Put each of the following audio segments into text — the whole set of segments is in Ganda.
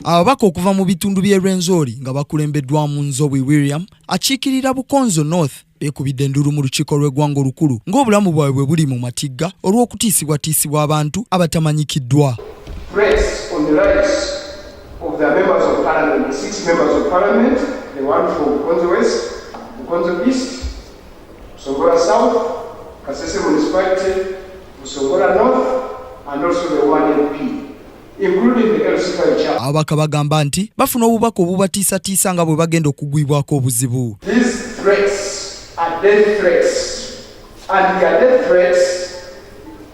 ababaka okuva mu bitundu by'e Rwenzori nga bakulembeddwamu Nzowi William akiikirira Bukonzo North beekubidde enduru mu lukiiko lw'eggwanga olukulu ng'obulamu bwabwe bwe buli mu matigga olw'okutiisibwatiisibwa abantu abatamanyikiddwa. Threats on the rights of the members of parliament, 6 members of parliament, the one from Bukonzo West, Bukonzo East, Busongola South, Kasese Municipality, Busongola North, and also the one MP. Ababaka bagamba nti bafuna obubaka obubatiisatiisa nga bwe bagenda okugwibwako obuzibu. These threats are death threats, and they are death threats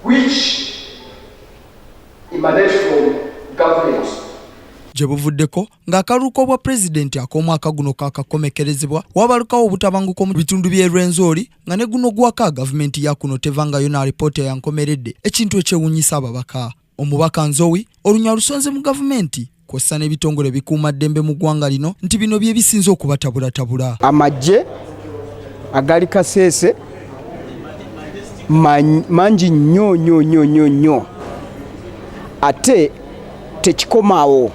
which emanate from government. Gye buvuddeko ng'akaluuko bwa pulezidenti ak'omwaka guno kaakakomekerezebwa wabalukawo obutabanguko mu bitundu by'e Rwenzori nga ne guno gwaka gavumenti ya kuno tevangayo na alipoota yankomeredde ekintu ekyewuunyisa ababaka. Omubaka Nzowi olunya lusonze mu gavumenti kw'ossa n'ebitongole bikuuma ddembe mu ggwanga lino nti bino bye bisinze okubatabulatabula. Amagye agali Kasese mangi nnyo ate tekikomaawo.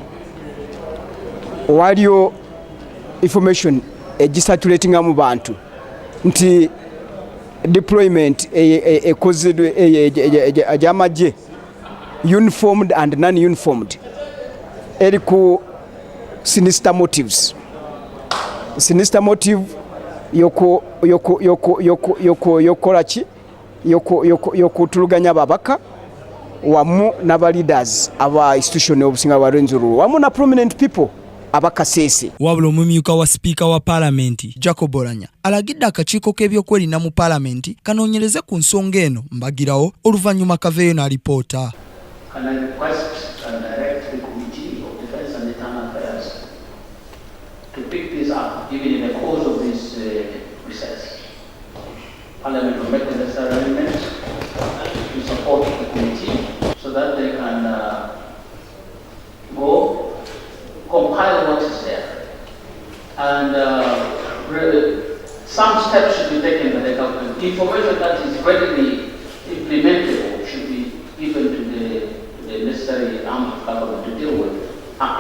Waliyo information egisatulatinga mu bantu nti deployment ekozedwe egy'amagye uniformed and non-uniformed eriku sinister motives. Sinister motive yokolaki yokutuluganya babaka wamu n'aba leaders aba institution obusinga bwa Rwenzori wamu na prominent people abakasese. Wabula omumyuka wa speaker wa parliament Jacob Oulanya alagidde akakiiko k'ebyokwerinda mu parliament kanoonyereze ku nsonga eno mbagirawo oluvannyuma kaveeyo n'alipoota. Can I request and direct the Committee of Defense and Internal Affairs to pick this up, even in the course of this recess. Parliament will make the necessary arrangements to support the committee so that they can go compile what is there. And some steps should be taken by the government. Information that is readily implementable should be given to the necessary arm of government to deal with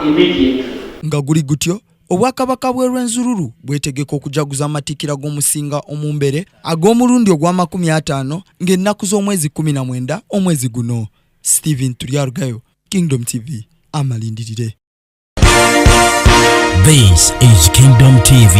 immediately. Nga guli gutyo obwakabaka bw'e Rwenzururu bwetegeka okujaguza amatikkira g'omusinga omumbere ag'omulundi ogwa50 ng'ennaku z'omwezi 19 omwezi guno. Stephen Tulyarugayo, Kingdom TV, amalindirire. This is Kingdom TV.